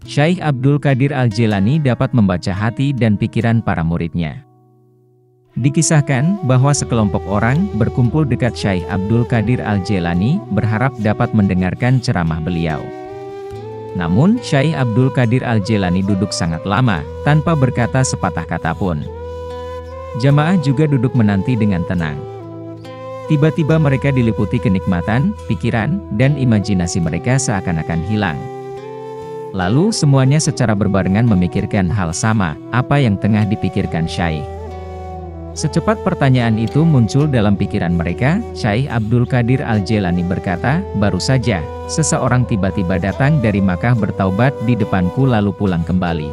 Syekh Abdul Qadir Al-Jailani dapat membaca hati dan pikiran para muridnya. Dikisahkan bahwa sekelompok orang berkumpul dekat Syekh Abdul Qadir Al-Jailani berharap dapat mendengarkan ceramah beliau. Namun, Syekh Abdul Qadir Al-Jailani duduk sangat lama, tanpa berkata sepatah kata pun. Jamaah juga duduk menanti dengan tenang. Tiba-tiba mereka diliputi kenikmatan, pikiran, dan imajinasi mereka seakan-akan hilang. Lalu semuanya secara berbarengan memikirkan hal sama, apa yang tengah dipikirkan Syekh. Secepat pertanyaan itu muncul dalam pikiran mereka, Syekh Abdul Qadir Al-Jailani berkata, "Baru saja, seseorang tiba-tiba datang dari Makkah bertaubat di depanku lalu pulang kembali."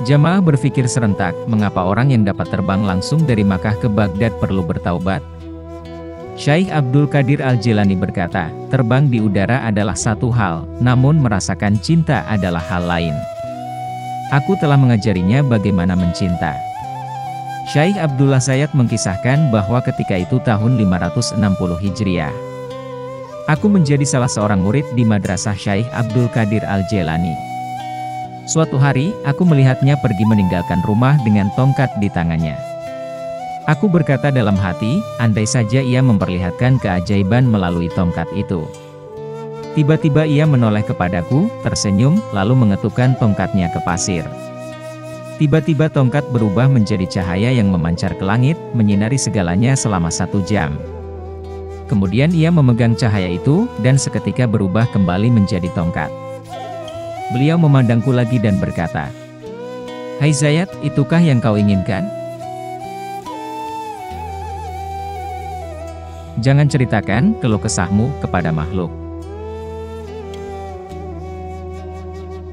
Jamaah berpikir serentak, mengapa orang yang dapat terbang langsung dari Makkah ke Baghdad perlu bertaubat? Syekh Abdul Qadir Al-Jailani berkata, terbang di udara adalah satu hal, namun merasakan cinta adalah hal lain. Aku telah mengajarinya bagaimana mencinta. Syekh Abdullah Sayyad mengkisahkan bahwa ketika itu tahun 560 Hijriah. Aku menjadi salah seorang murid di madrasah Syekh Abdul Qadir Al-Jailani. Suatu hari, aku melihatnya pergi meninggalkan rumah dengan tongkat di tangannya. Aku berkata dalam hati, andai saja ia memperlihatkan keajaiban melalui tongkat itu. Tiba-tiba ia menoleh kepadaku, tersenyum, lalu mengetupkan tongkatnya ke pasir. Tiba-tiba tongkat berubah menjadi cahaya yang memancar ke langit, menyinari segalanya selama 1 jam. Kemudian ia memegang cahaya itu, dan seketika berubah kembali menjadi tongkat. Beliau memandangku lagi dan berkata, "Hai Zaid, itukah yang kau inginkan? Jangan ceritakan keluh kesahmu kepada makhluk."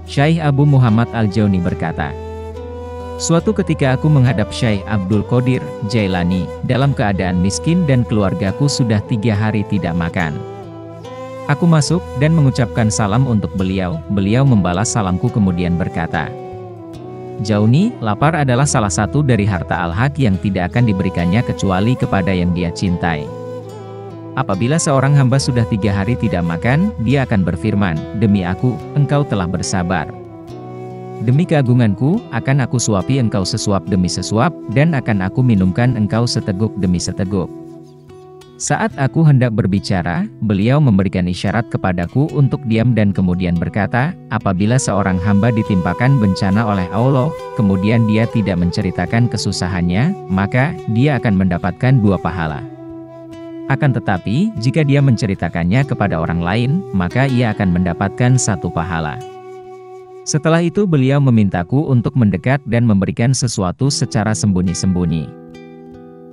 Syekh Abu Muhammad Al-Jauni berkata, "Suatu ketika aku menghadap Syekh Abdul Qadir Jailani, dalam keadaan miskin dan keluargaku sudah 3 hari tidak makan. Aku masuk dan mengucapkan salam untuk beliau, beliau membalas salamku kemudian berkata, 'Jauni, lapar adalah salah satu dari harta al-haq yang tidak akan diberikannya kecuali kepada yang dia cintai. Apabila seorang hamba sudah 3 hari tidak makan, dia akan berfirman, demi aku, engkau telah bersabar. Demi keagunganku, akan aku suapi engkau sesuap demi sesuap, dan akan aku minumkan engkau seteguk demi seteguk.' Saat aku hendak berbicara, beliau memberikan isyarat kepadaku untuk diam dan kemudian berkata, apabila seorang hamba ditimpakan bencana oleh Allah, kemudian dia tidak menceritakan kesusahannya, maka dia akan mendapatkan 2 pahala. Akan tetapi, jika dia menceritakannya kepada orang lain, maka ia akan mendapatkan 1 pahala. Setelah itu beliau memintaku untuk mendekat dan memberikan sesuatu secara sembunyi-sembunyi.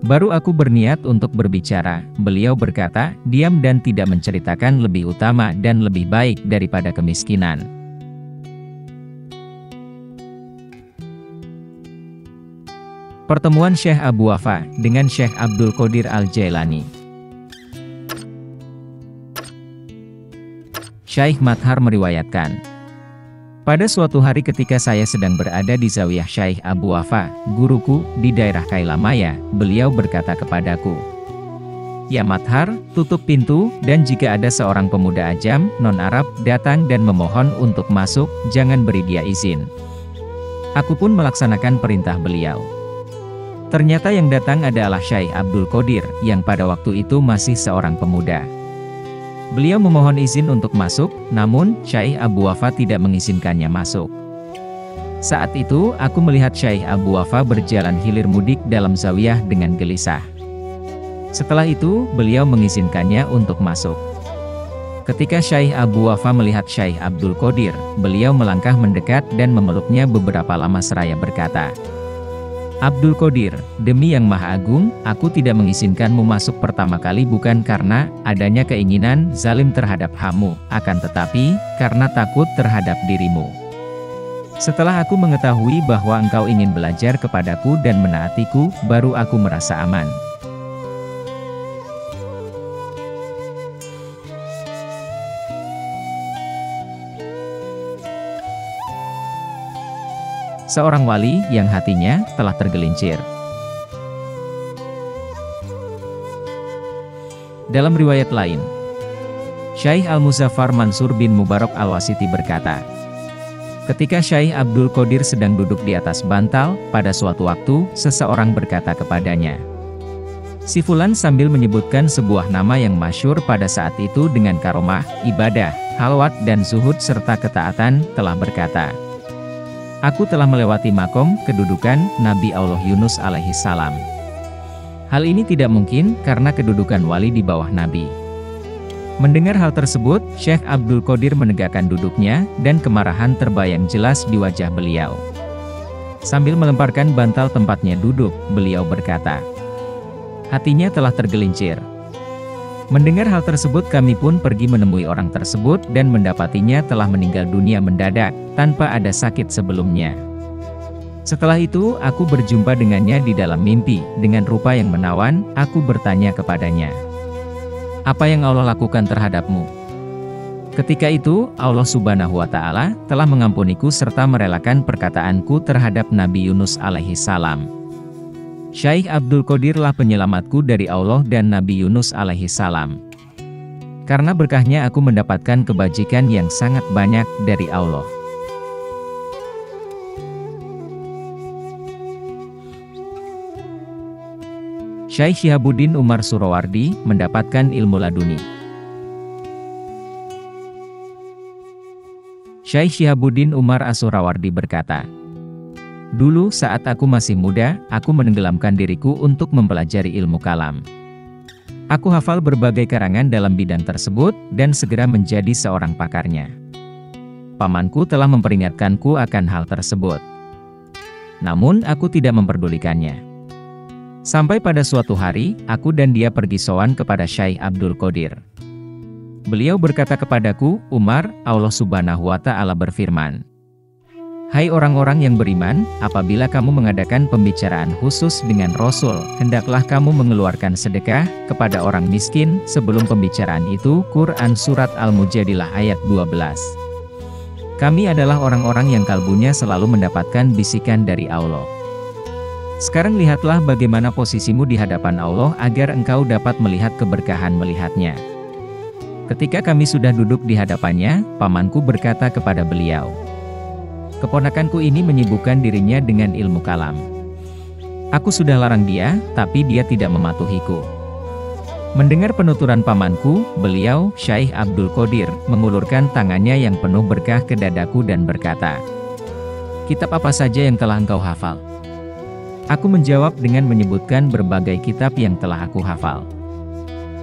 Baru aku berniat untuk berbicara, beliau berkata, diam dan tidak menceritakan lebih utama dan lebih baik daripada kemiskinan." Pertemuan Syekh Abu Wafa dengan Syekh Abdul Qadir Al-Jailani. Syekh Mathar meriwayatkan, pada suatu hari ketika saya sedang berada di Zawiyah Syekh Abu Wafa, guruku, di daerah Kailamaya, beliau berkata kepadaku, "Ya Mathar, tutup pintu, dan jika ada seorang pemuda ajam, non-Arab, datang dan memohon untuk masuk, jangan beri dia izin." Aku pun melaksanakan perintah beliau. Ternyata yang datang adalah Syekh Abdul Qadir, yang pada waktu itu masih seorang pemuda. Beliau memohon izin untuk masuk, namun Syekh Abu Wafa tidak mengizinkannya masuk. Saat itu, aku melihat Syekh Abu Wafa berjalan hilir mudik dalam zawiyah dengan gelisah. Setelah itu, beliau mengizinkannya untuk masuk. Ketika Syekh Abu Wafa melihat Syekh Abdul Qadir, beliau melangkah mendekat dan memeluknya beberapa lama seraya berkata, "Abdul Qadir, demi yang Maha Agung, aku tidak mengizinkanmu masuk pertama kali bukan karena adanya keinginan zalim terhadap hamu, akan tetapi, karena takut terhadap dirimu. Setelah aku mengetahui bahwa engkau ingin belajar kepadaku dan menaatiku, baru aku merasa aman." Seorang wali yang hatinya telah tergelincir. Dalam riwayat lain, Syekh Al-Muzaffar Mansur bin Mubarak Al-Wasiti berkata, Ketika Syekh Abdul Qadir sedang duduk di atas bantal, pada suatu waktu, seseorang berkata kepadanya, "Si Fulan," sambil menyebutkan sebuah nama yang masyhur pada saat itu dengan karomah, ibadah, halwat dan zuhud serta ketaatan, telah berkata, "Aku telah melewati makom, kedudukan, Nabi Allah Yunus alaihi salam. Hal ini tidak mungkin, karena kedudukan wali di bawah Nabi." Mendengar hal tersebut, Syekh Abdul Qadir menegakkan duduknya, dan kemarahan terbayang jelas di wajah beliau. Sambil melemparkan bantal tempatnya duduk, beliau berkata, hatinya telah tergelincir. Mendengar hal tersebut kami pun pergi menemui orang tersebut dan mendapatinya telah meninggal dunia mendadak, tanpa ada sakit sebelumnya. Setelah itu, aku berjumpa dengannya di dalam mimpi, dengan rupa yang menawan, aku bertanya kepadanya, "Apa yang Allah lakukan terhadapmu?" Ketika itu, Allah Subhanahu wa Ta'ala telah mengampuniku serta merelakan perkataanku terhadap Nabi Yunus alaihi salam. Syekh Abdul Qadirlah penyelamatku dari Allah dan Nabi Yunus alaihi salam. Karena berkahnya aku mendapatkan kebajikan yang sangat banyak dari Allah. Syekh Syihabuddin Umar Surawardi mendapatkan ilmu laduni. Syekh Syihabuddin Umar As-Surawardi berkata, "Dulu saat aku masih muda, aku menenggelamkan diriku untuk mempelajari ilmu kalam. Aku hafal berbagai karangan dalam bidang tersebut, dan segera menjadi seorang pakarnya. Pamanku telah memperingatkanku akan hal tersebut. Namun aku tidak memperdulikannya. Sampai pada suatu hari, aku dan dia pergi sowan kepada Syekh Abdul Qadir. Beliau berkata kepadaku, 'Umar, Allah Subhanahu wa Ta'ala berfirman, Hai orang-orang yang beriman, apabila kamu mengadakan pembicaraan khusus dengan Rasul, hendaklah kamu mengeluarkan sedekah kepada orang miskin sebelum pembicaraan itu." Quran Surat Al-Mujadilah ayat 12. Kami adalah orang-orang yang kalbunya selalu mendapatkan bisikan dari Allah. Sekarang lihatlah bagaimana posisimu di hadapan Allah agar engkau dapat melihat keberkahan melihatnya. Ketika kami sudah duduk di hadapannya, pamanku berkata kepada beliau, "Keponakanku ini menyibukkan dirinya dengan ilmu kalam. Aku sudah larang dia, tapi dia tidak mematuhiku." Mendengar penuturan pamanku, beliau, Syekh Abdul Qadir, mengulurkan tangannya yang penuh berkah ke dadaku dan berkata, "Kitab apa saja yang telah engkau hafal?" Aku menjawab dengan menyebutkan berbagai kitab yang telah aku hafal.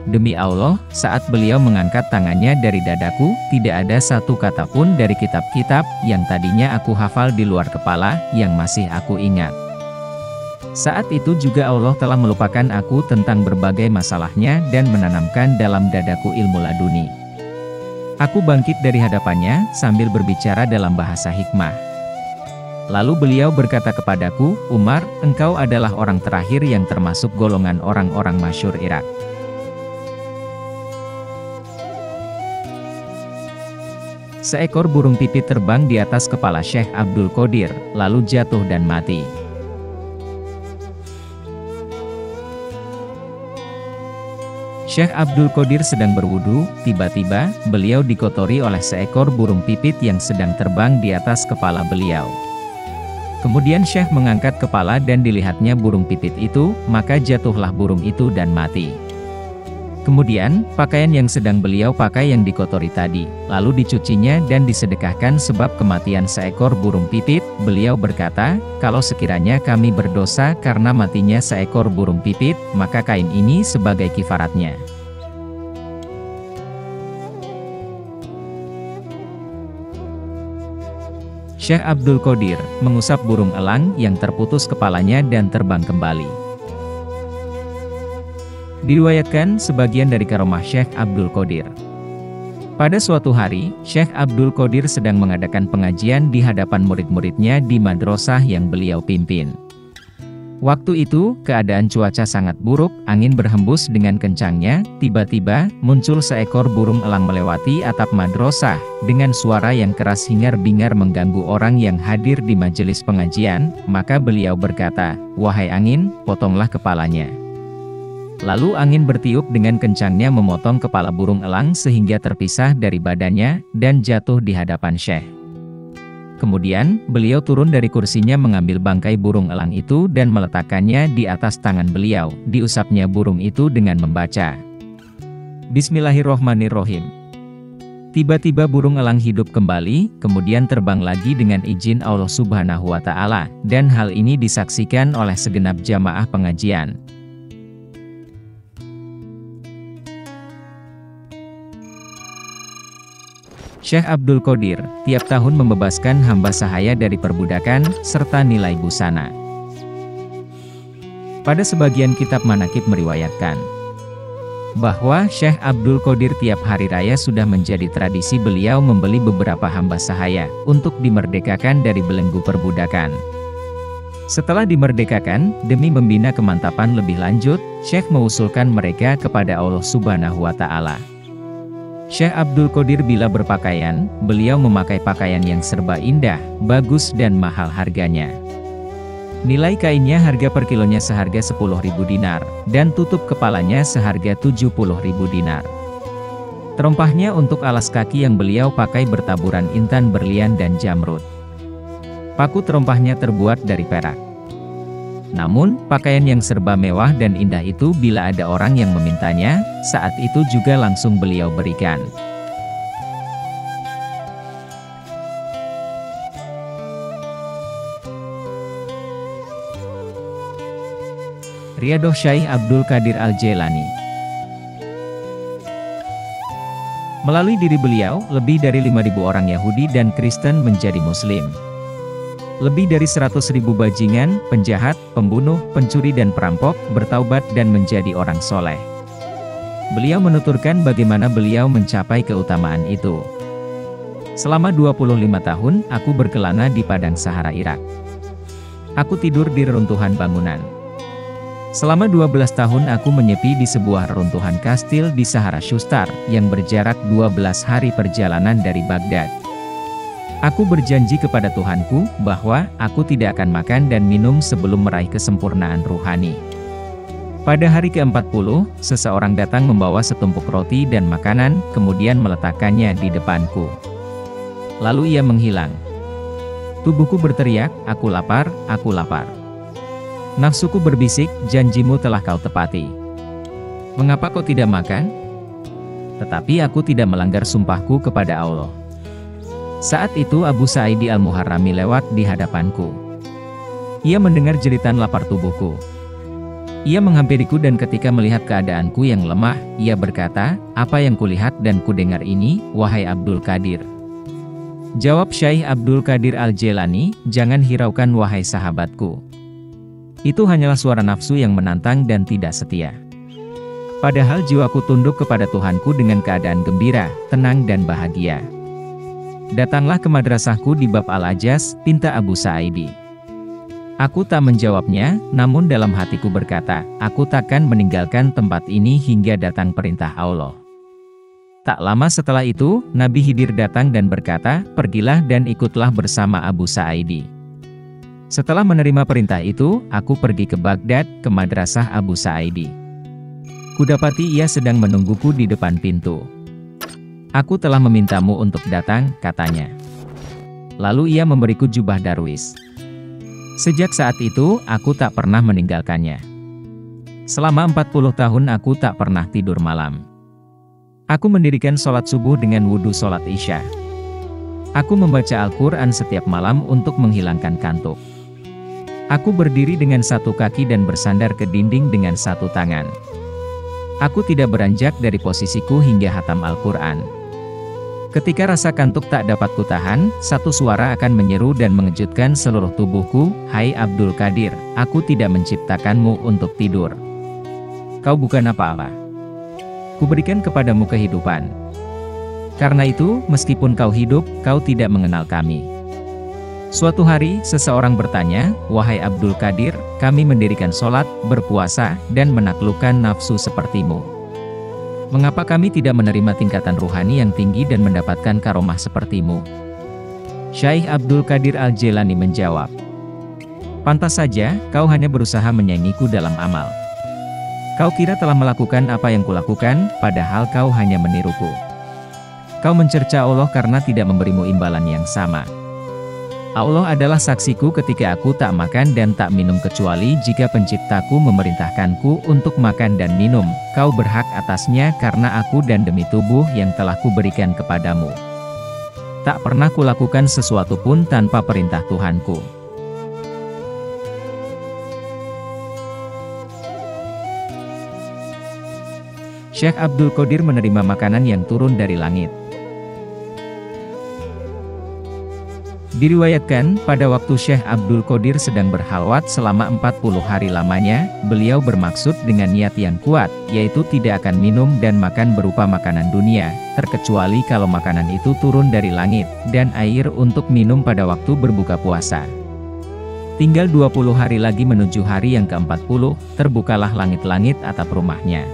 Demi Allah, saat beliau mengangkat tangannya dari dadaku, tidak ada satu kata pun dari kitab-kitab yang tadinya aku hafal di luar kepala, yang masih aku ingat. Saat itu juga Allah telah melupakan aku tentang berbagai masalahnya dan menanamkan dalam dadaku ilmu laduni. Aku bangkit dari hadapannya, sambil berbicara dalam bahasa hikmah. Lalu beliau berkata kepadaku, "Umar, engkau adalah orang terakhir yang termasuk golongan orang-orang masyhur Irak." Seekor burung pipit terbang di atas kepala Syekh Abdul Qadir, lalu jatuh dan mati. Syekh Abdul Qadir sedang berwudu, tiba-tiba, beliau dikotori oleh seekor burung pipit yang sedang terbang di atas kepala beliau. Kemudian Syekh mengangkat kepala dan dilihatnya burung pipit itu, maka jatuhlah burung itu dan mati. Kemudian, pakaian yang sedang beliau pakai yang dikotori tadi, lalu dicucinya dan disedekahkan sebab kematian seekor burung pipit. Beliau berkata, "Kalau sekiranya kami berdosa karena matinya seekor burung pipit, maka kain ini sebagai kifaratnya." Syekh Abdul Qadir mengusap burung elang yang terputus kepalanya dan terbang kembali. Diriwayatkan sebagian dari karomah Syekh Abdul Qadir. Pada suatu hari, Syekh Abdul Qadir sedang mengadakan pengajian di hadapan murid-muridnya di madrasah yang beliau pimpin. Waktu itu, keadaan cuaca sangat buruk, angin berhembus dengan kencangnya, tiba-tiba, muncul seekor burung elang melewati atap madrasah, dengan suara yang keras hingar-bingar mengganggu orang yang hadir di majelis pengajian, maka beliau berkata, "Wahai angin, potonglah kepalanya." Lalu angin bertiup dengan kencangnya memotong kepala burung elang sehingga terpisah dari badannya, dan jatuh di hadapan Syekh. Kemudian, beliau turun dari kursinya mengambil bangkai burung elang itu dan meletakkannya di atas tangan beliau. Diusapnya burung itu dengan membaca, Bismillahirrohmanirrohim. Tiba-tiba burung elang hidup kembali, kemudian terbang lagi dengan izin Allah Subhanahu wa Ta'ala, dan hal ini disaksikan oleh segenap jamaah pengajian. Syekh Abdul Qadir tiap tahun membebaskan hamba sahaya dari perbudakan, serta nilai busana. Pada sebagian kitab manakib meriwayatkan bahwa Syekh Abdul Qadir tiap hari raya sudah menjadi tradisi beliau membeli beberapa hamba sahaya, untuk dimerdekakan dari belenggu perbudakan. Setelah dimerdekakan, demi membina kemantapan lebih lanjut, Syekh mengusulkan mereka kepada Allah Subhanahu wa Ta'ala. Syekh Abdul Qadir bila berpakaian, beliau memakai pakaian yang serba indah, bagus dan mahal harganya. Nilai kainnya harga per kilonya seharga 10.000 dinar, dan tutup kepalanya seharga 70.000 dinar. Terompahnya untuk alas kaki yang beliau pakai bertaburan intan berlian dan jamrud. Paku terompahnya terbuat dari perak. Namun, pakaian yang serba mewah dan indah itu bila ada orang yang memintanya, saat itu juga langsung beliau berikan. Riyadhah Syekh Abdul Qadir Al-Jailani. Melalui diri beliau, lebih dari 5.000 orang Yahudi dan Kristen menjadi Muslim. Lebih dari 100.000 bajingan, penjahat, pembunuh, pencuri dan perampok, bertaubat dan menjadi orang soleh. Beliau menuturkan bagaimana beliau mencapai keutamaan itu. Selama 25 tahun, aku berkelana di padang Sahara Irak. Aku tidur di reruntuhan bangunan. Selama 12 tahun aku menyepi di sebuah reruntuhan kastil di Sahara Shustar, yang berjarak 12 hari perjalanan dari Baghdad. Aku berjanji kepada Tuhanku, bahwa aku tidak akan makan dan minum sebelum meraih kesempurnaan ruhani. Pada hari ke-40, seseorang datang membawa setumpuk roti dan makanan, kemudian meletakkannya di depanku. Lalu ia menghilang. Tubuhku berteriak, aku lapar, aku lapar. Nafsuku berbisik, janjimu telah kau tepati. Mengapa kau tidak makan? Tetapi aku tidak melanggar sumpahku kepada Allah. Saat itu Abu Sa'idi Al-Muharrami lewat di hadapanku. Ia mendengar jeritan lapar tubuhku. Ia menghampiriku dan ketika melihat keadaanku yang lemah, ia berkata, apa yang kulihat dan kudengar ini, wahai Abdul Qadir? Jawab Syekh Abdul Qadir Al-Jailani, jangan hiraukan wahai sahabatku. Itu hanyalah suara nafsu yang menantang dan tidak setia. Padahal jiwaku tunduk kepada Tuhanku dengan keadaan gembira, tenang dan bahagia. Datanglah ke madrasahku di Bab Al-Ajaz, pinta Abu Sa'idi. Aku tak menjawabnya, namun dalam hatiku berkata, aku takkan meninggalkan tempat ini hingga datang perintah Allah. Tak lama setelah itu, Nabi Khidir datang dan berkata, pergilah dan ikutlah bersama Abu Sa'idi. Setelah menerima perintah itu, aku pergi ke Baghdad, ke madrasah Abu Sa'idi. Kudapati ia sedang menungguku di depan pintu. Aku telah memintamu untuk datang, katanya. Lalu ia memberiku jubah darwis. Sejak saat itu, aku tak pernah meninggalkannya. Selama 40 tahun aku tak pernah tidur malam. Aku mendirikan sholat subuh dengan wudhu sholat isya. Aku membaca Al-Quran setiap malam untuk menghilangkan kantuk. Aku berdiri dengan satu kaki dan bersandar ke dinding dengan satu tangan. Aku tidak beranjak dari posisiku hingga hatam Al-Quran. Ketika rasa kantuk tak dapat kutahan, satu suara akan menyeru dan mengejutkan seluruh tubuhku, hai Abdul Qadir, aku tidak menciptakanmu untuk tidur. Kau bukan apa-apa. Kuberikan kepadamu kehidupan. Karena itu, meskipun kau hidup, kau tidak mengenal kami. Suatu hari, seseorang bertanya, wahai Abdul Qadir, kami mendirikan sholat, berpuasa, dan menaklukkan nafsu sepertimu. Mengapa kami tidak menerima tingkatan ruhani yang tinggi dan mendapatkan karomah sepertimu? Syekh Abdul Qadir Al-Jailani menjawab, pantas saja, kau hanya berusaha menyaingiku dalam amal. Kau kira telah melakukan apa yang kulakukan, padahal kau hanya meniruku. Kau mencerca Allah karena tidak memberimu imbalan yang sama. Allah adalah saksiku ketika aku tak makan dan tak minum kecuali jika penciptaku memerintahkanku untuk makan dan minum. Kau berhak atasnya karena aku dan demi tubuh yang telah kuberikan kepadamu. Tak pernah kulakukan sesuatu pun tanpa perintah Tuhanku. Syekh Abdul Qadir menerima makanan yang turun dari langit. Diriwayatkan, pada waktu Syekh Abdul Qadir sedang berhalwat selama 40 hari lamanya, beliau bermaksud dengan niat yang kuat, yaitu tidak akan minum dan makan berupa makanan dunia, terkecuali kalau makanan itu turun dari langit, dan air untuk minum pada waktu berbuka puasa. Tinggal 20 hari lagi menuju hari yang ke-40, terbukalah langit-langit atap rumahnya.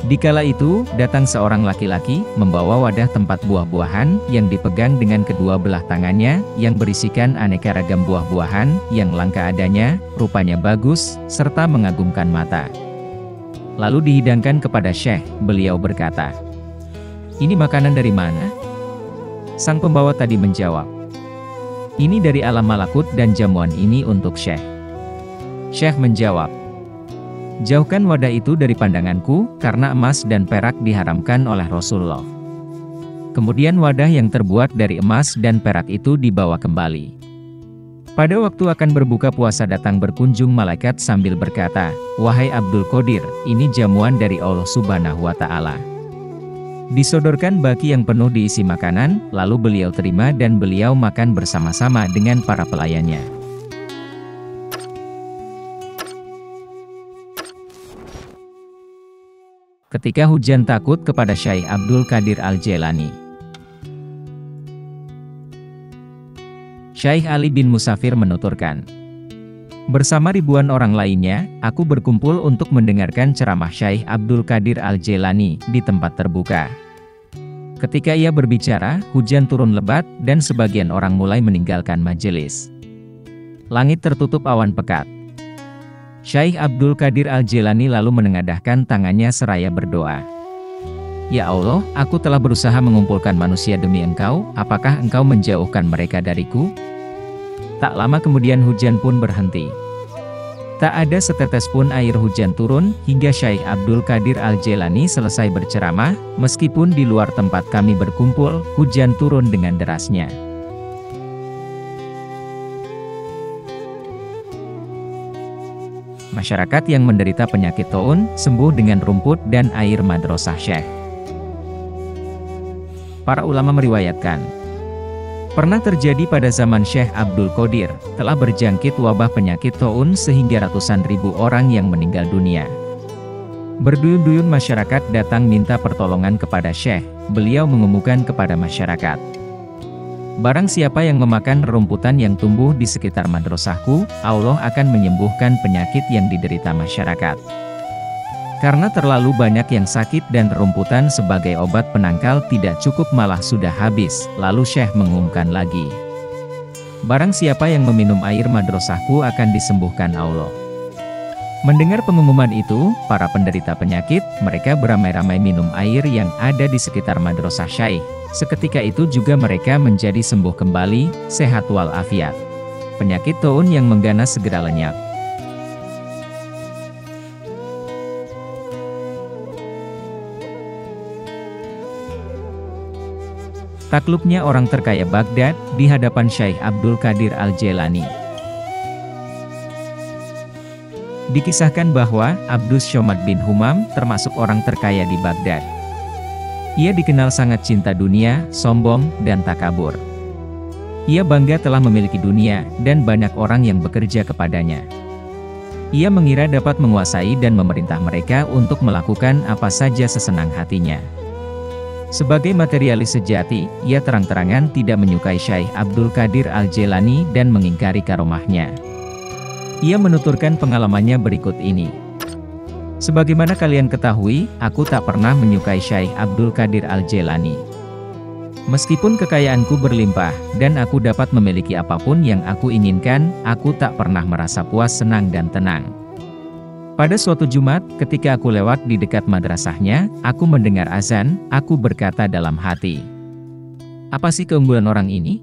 Dikala itu, datang seorang laki-laki, membawa wadah tempat buah-buahan, yang dipegang dengan kedua belah tangannya, yang berisikan aneka ragam buah-buahan, yang langka adanya, rupanya bagus, serta mengagumkan mata. Lalu dihidangkan kepada Syekh, beliau berkata, "Ini makanan dari mana?" Sang pembawa tadi menjawab, "Ini dari alam malakut dan jamuan ini untuk Syekh." Syekh menjawab, "Jauhkan wadah itu dari pandanganku, karena emas dan perak diharamkan oleh Rasulullah." Kemudian wadah yang terbuat dari emas dan perak itu dibawa kembali. Pada waktu akan berbuka puasa datang berkunjung malaikat sambil berkata, "Wahai Abdul Qadir, ini jamuan dari Allah Subhanahu wa Ta'ala." Disodorkan baki yang penuh diisi makanan, lalu beliau terima dan beliau makan bersama-sama dengan para pelayannya. Ketika hujan takut kepada Syekh Abdul Qadir Al-Jailani. Syekh Ali bin Musafir menuturkan, "Bersama ribuan orang lainnya, aku berkumpul untuk mendengarkan ceramah Syekh Abdul Qadir Al-Jailani di tempat terbuka. Ketika ia berbicara, hujan turun lebat, dan sebagian orang mulai meninggalkan majelis. Langit tertutup awan pekat. Syekh Abdul Qadir Al-Jailani lalu menengadahkan tangannya seraya berdoa. Ya Allah, aku telah berusaha mengumpulkan manusia demi Engkau, apakah Engkau menjauhkan mereka dariku? Tak lama kemudian hujan pun berhenti. Tak ada setetes pun air hujan turun, hingga Syekh Abdul Qadir Al-Jailani selesai berceramah, meskipun di luar tempat kami berkumpul, hujan turun dengan derasnya. Masyarakat yang menderita penyakit taun, sembuh dengan rumput dan air madrasah Syekh. Para ulama meriwayatkan, pernah terjadi pada zaman Syekh Abdul Qadir, telah berjangkit wabah penyakit taun sehingga ratusan ribu orang yang meninggal dunia. Berduyun-duyun masyarakat datang minta pertolongan kepada Syekh, beliau mengumumkan kepada masyarakat, "Barang siapa yang memakan rumputan yang tumbuh di sekitar madrasahku, Allah akan menyembuhkan penyakit yang diderita masyarakat." Karena terlalu banyak yang sakit dan rumputan sebagai obat penangkal tidak cukup malah sudah habis, lalu Syekh mengumumkan lagi, "Barang siapa yang meminum air madrasahku akan disembuhkan Allah." Mendengar pengumuman itu, para penderita penyakit, mereka beramai-ramai minum air yang ada di sekitar madrasah Syekh. Seketika itu juga mereka menjadi sembuh kembali, sehat walafiat. Penyakit taun yang mengganas segera lenyap. Takluknya orang terkaya Baghdad di hadapan Syekh Abdul Qadir Al-Jailani. Dikisahkan bahwa Abdus Somad bin Humam termasuk orang terkaya di Baghdad. Ia dikenal sangat cinta dunia, sombong, dan takabur. Ia bangga telah memiliki dunia, dan banyak orang yang bekerja kepadanya. Ia mengira dapat menguasai dan memerintah mereka untuk melakukan apa saja sesenang hatinya. Sebagai materialis sejati, ia terang-terangan tidak menyukai Syekh Abdul Qadir Al-Jailani dan mengingkari karomahnya. Ia menuturkan pengalamannya berikut ini. "Sebagaimana kalian ketahui, aku tak pernah menyukai Syekh Abdul Qadir Al-Jailani. Meskipun kekayaanku berlimpah, dan aku dapat memiliki apapun yang aku inginkan, aku tak pernah merasa puas, senang dan tenang. Pada suatu Jumat, ketika aku lewat di dekat madrasahnya, aku mendengar azan, aku berkata dalam hati, apa sih keunggulan orang ini?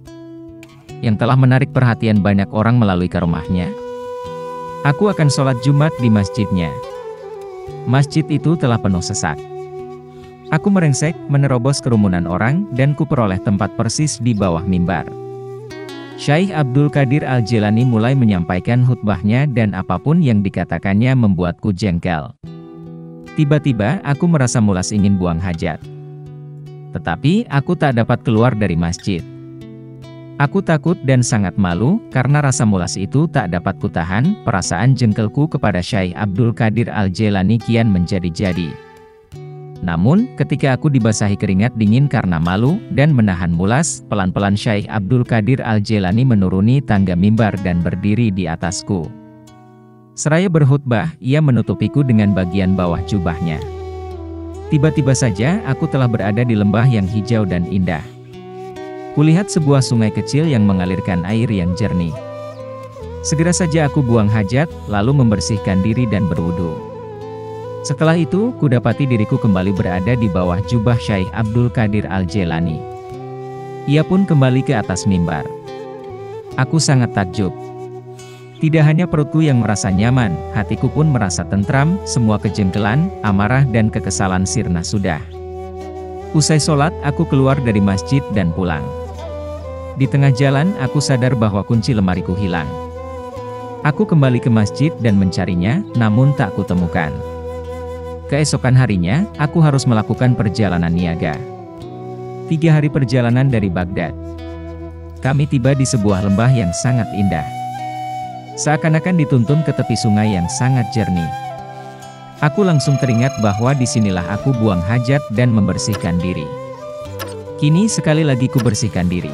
yang telah menarik perhatian banyak orang melalui karomahnya? Aku akan sholat Jumat di masjidnya. Masjid itu telah penuh sesak. Aku merengsek, menerobos kerumunan orang, dan kuperoleh tempat persis di bawah mimbar. Syekh Abdul Qadir Al-Jilani mulai menyampaikan khutbahnya dan apapun yang dikatakannya membuatku jengkel. Tiba-tiba aku merasa mulas ingin buang hajat. Tetapi aku tak dapat keluar dari masjid. Aku takut dan sangat malu, karena rasa mulas itu tak dapat kutahan. Perasaan jengkelku kepada Syekh Abdul Qadir Al-Jilani kian menjadi-jadi. Namun, ketika aku dibasahi keringat dingin karena malu dan menahan mulas, pelan-pelan Syekh Abdul Qadir Al-Jilani menuruni tangga mimbar dan berdiri di atasku. Seraya berkhutbah, ia menutupiku dengan bagian bawah jubahnya. Tiba-tiba saja, aku telah berada di lembah yang hijau dan indah. Kulihat sebuah sungai kecil yang mengalirkan air yang jernih. Segera saja aku buang hajat, lalu membersihkan diri dan berwudu. Setelah itu, kudapati diriku kembali berada di bawah jubah Syekh Abdul Qadir Al-Jilani. Ia pun kembali ke atas mimbar. Aku sangat takjub. Tidak hanya perutku yang merasa nyaman, hatiku pun merasa tentram, semua kejengkelan, amarah dan kekesalan sirna sudah. Usai sholat, aku keluar dari masjid dan pulang. Di tengah jalan, aku sadar bahwa kunci lemariku hilang. Aku kembali ke masjid dan mencarinya, namun tak kutemukan. Keesokan harinya, aku harus melakukan perjalanan niaga. 3 hari perjalanan dari Baghdad. Kami tiba di sebuah lembah yang sangat indah. Seakan-akan dituntun ke tepi sungai yang sangat jernih. Aku langsung teringat bahwa disinilah aku buang hajat dan membersihkan diri. Kini sekali lagi ku bersihkan diri.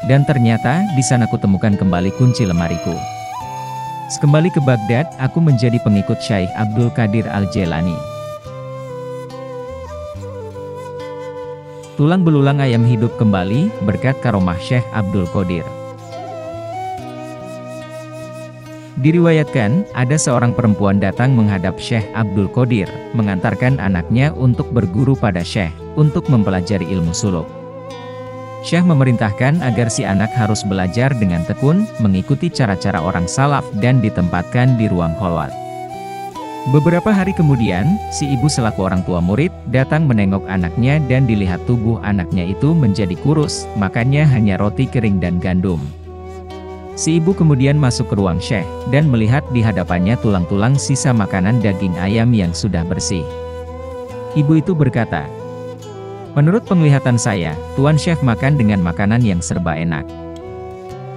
Dan ternyata, di sana kutemukan kembali kunci lemariku. Sekembali ke Baghdad, aku menjadi pengikut Syekh Abdul Qadir Al-Jilani. Tulang belulang ayam hidup kembali, berkat karomah Syekh Abdul Qadir. Diriwayatkan, ada seorang perempuan datang menghadap Syekh Abdul Qadir, mengantarkan anaknya untuk berguru pada Syekh, untuk mempelajari ilmu suluk. Syekh memerintahkan agar si anak harus belajar dengan tekun, mengikuti cara-cara orang salaf dan ditempatkan di ruang kholwat. Beberapa hari kemudian, si ibu selaku orang tua murid, datang menengok anaknya dan dilihat tubuh anaknya itu menjadi kurus, makannya hanya roti kering dan gandum. Si ibu kemudian masuk ke ruang Syekh, dan melihat di hadapannya tulang-tulang sisa makanan daging ayam yang sudah bersih. Ibu itu berkata, "Menurut penglihatan saya, Tuan Syekh makan dengan makanan yang serba enak.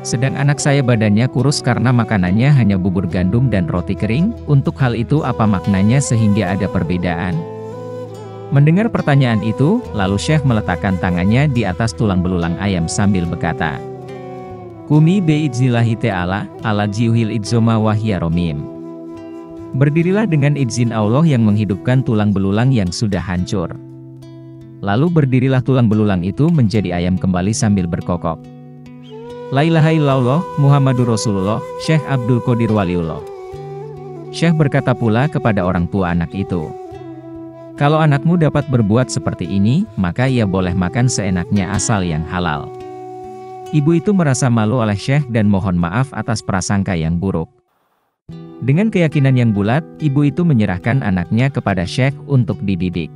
Sedang anak saya badannya kurus karena makanannya hanya bubur gandum dan roti kering, untuk hal itu apa maknanya sehingga ada perbedaan?" Mendengar pertanyaan itu, lalu Syekh meletakkan tangannya di atas tulang belulang ayam sambil berkata, "Kumi bi'idznillahi ta'ala, ala jiuhil idzoma wahya romim." Berdirilah dengan izin Allah yang menghidupkan tulang belulang yang sudah hancur. Lalu berdirilah tulang belulang itu menjadi ayam kembali sambil berkokok. La ilaha illallah, Muhammadur Rasulullah, Syekh Abdul Qadir Waliullah. Syekh berkata pula kepada orang tua anak itu, "Kalau anakmu dapat berbuat seperti ini, maka ia boleh makan seenaknya asal yang halal." Ibu itu merasa malu oleh Syekh dan mohon maaf atas prasangka yang buruk. Dengan keyakinan yang bulat, ibu itu menyerahkan anaknya kepada Syekh untuk dididik.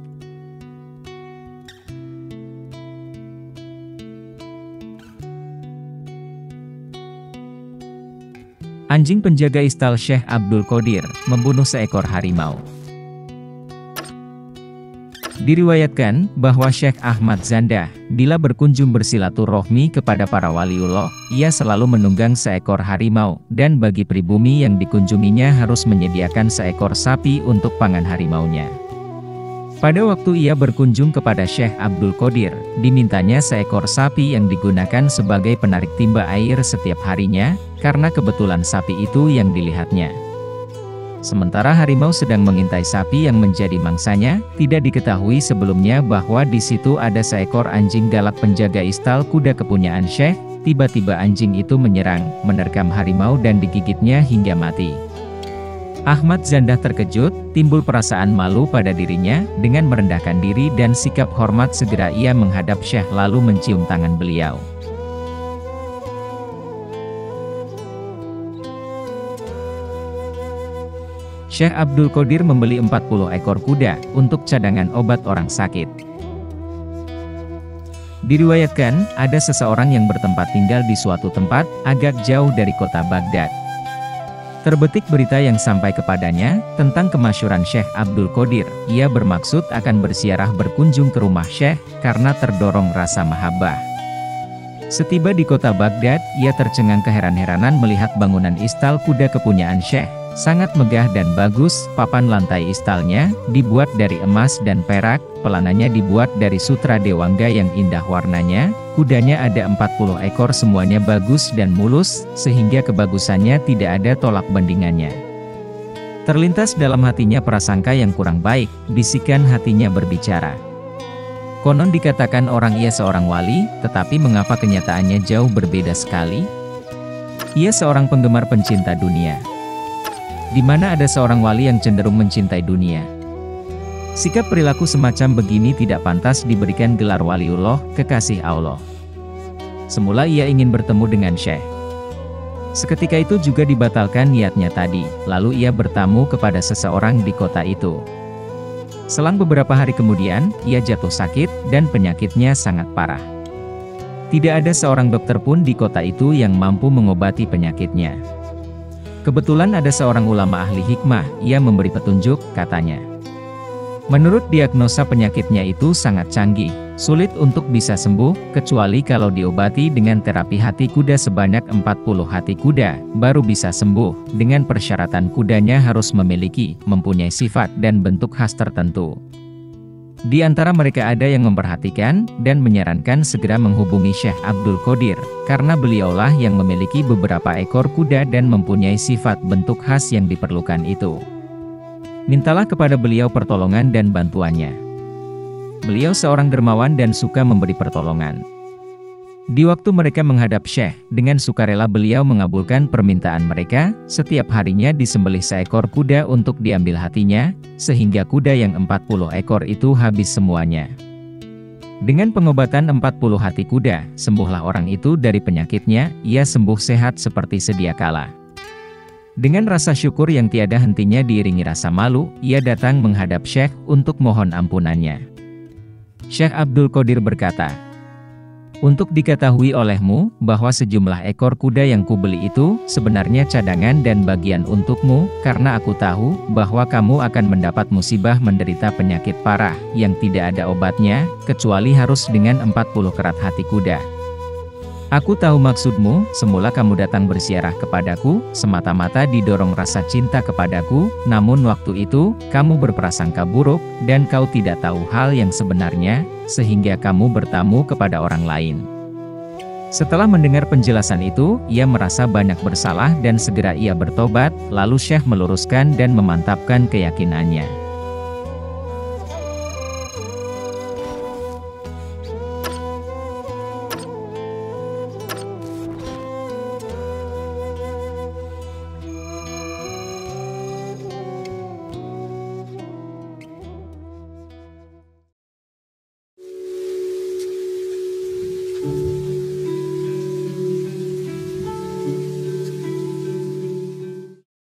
Anjing penjaga istal Syekh Abdul Qadir membunuh seekor harimau. Diriwayatkan bahwa Syekh Ahmad Zandah, bila berkunjung bersilaturahmi kepada para waliullah, ia selalu menunggang seekor harimau, dan bagi pribumi yang dikunjunginya harus menyediakan seekor sapi untuk pangan harimaunya. Pada waktu ia berkunjung kepada Syekh Abdul Qadir, dimintanya seekor sapi yang digunakan sebagai penarik timba air setiap harinya, karena kebetulan sapi itu yang dilihatnya. Sementara harimau sedang mengintai sapi yang menjadi mangsanya, tidak diketahui sebelumnya bahwa di situ ada seekor anjing galak penjaga istal kuda kepunyaan Syekh. Tiba-tiba anjing itu menyerang, menerkam harimau dan digigitnya hingga mati. Ahmad Zandah terkejut, timbul perasaan malu pada dirinya, dengan merendahkan diri dan sikap hormat segera ia menghadap Syekh lalu mencium tangan beliau. Syekh Abdul Qadir membeli 40 ekor kuda untuk cadangan obat orang sakit. Diriwayatkan, ada seseorang yang bertempat tinggal di suatu tempat, agak jauh dari kota Baghdad. Terbetik berita yang sampai kepadanya, tentang kemasyhuran Syekh Abdul Qadir. Ia bermaksud akan berziarah berkunjung ke rumah Syekh, karena terdorong rasa mahabbah. Setiba di kota Baghdad, ia tercengang keheran-heranan melihat bangunan istal kuda kepunyaan Syekh. Sangat megah dan bagus, papan lantai istalnya, dibuat dari emas dan perak, pelananya dibuat dari sutra dewangga yang indah warnanya, kudanya ada 40 ekor semuanya bagus dan mulus, sehingga kebagusannya tidak ada tolak bandingannya. Terlintas dalam hatinya prasangka yang kurang baik, bisikan hatinya berbicara. Konon dikatakan orang ia seorang wali, tetapi mengapa kenyataannya jauh berbeda sekali? Ia seorang penggemar pencinta dunia. Di mana ada seorang wali yang cenderung mencintai dunia. Sikap perilaku semacam begini tidak pantas diberikan gelar waliullah, kekasih Allah. Semula ia ingin bertemu dengan Syekh. Seketika itu juga dibatalkan niatnya tadi, lalu ia bertamu kepada seseorang di kota itu. Selang beberapa hari kemudian, ia jatuh sakit, dan penyakitnya sangat parah. Tidak ada seorang dokter pun di kota itu yang mampu mengobati penyakitnya. Kebetulan ada seorang ulama ahli hikmah, ia memberi petunjuk, katanya. Menurut diagnosa penyakitnya itu sangat canggih, sulit untuk bisa sembuh, kecuali kalau diobati dengan terapi hati kuda sebanyak 40 hati kuda, baru bisa sembuh, dengan persyaratan kudanya harus mempunyai sifat dan bentuk khas tertentu. Di antara mereka ada yang memperhatikan, dan menyarankan segera menghubungi Syekh Abdul Qadir, karena beliaulah yang memiliki beberapa ekor kuda dan mempunyai sifat bentuk khas yang diperlukan itu. Mintalah kepada beliau pertolongan dan bantuannya. Beliau seorang dermawan dan suka memberi pertolongan. Di waktu mereka menghadap Syekh, dengan sukarela beliau mengabulkan permintaan mereka, setiap harinya disembelih seekor kuda untuk diambil hatinya, sehingga kuda yang 40 ekor itu habis semuanya. Dengan pengobatan 40 hati kuda, sembuhlah orang itu dari penyakitnya, ia sembuh sehat seperti sedia kala. Dengan rasa syukur yang tiada hentinya diiringi rasa malu, ia datang menghadap Syekh untuk mohon ampunannya. Syekh Abdul Qadir berkata, "Untuk diketahui olehmu, bahwa sejumlah ekor kuda yang kubeli itu, sebenarnya cadangan dan bagian untukmu, karena aku tahu, bahwa kamu akan mendapat musibah menderita penyakit parah, yang tidak ada obatnya, kecuali harus dengan 40 kerat hati kuda. Aku tahu maksudmu, semula kamu datang berziarah kepadaku, semata-mata didorong rasa cinta kepadaku, namun waktu itu, kamu berprasangka buruk, dan kau tidak tahu hal yang sebenarnya, sehingga kamu bertamu kepada orang lain." Setelah mendengar penjelasan itu, ia merasa banyak bersalah dan segera ia bertobat, lalu Syekh meluruskan dan memantapkan keyakinannya.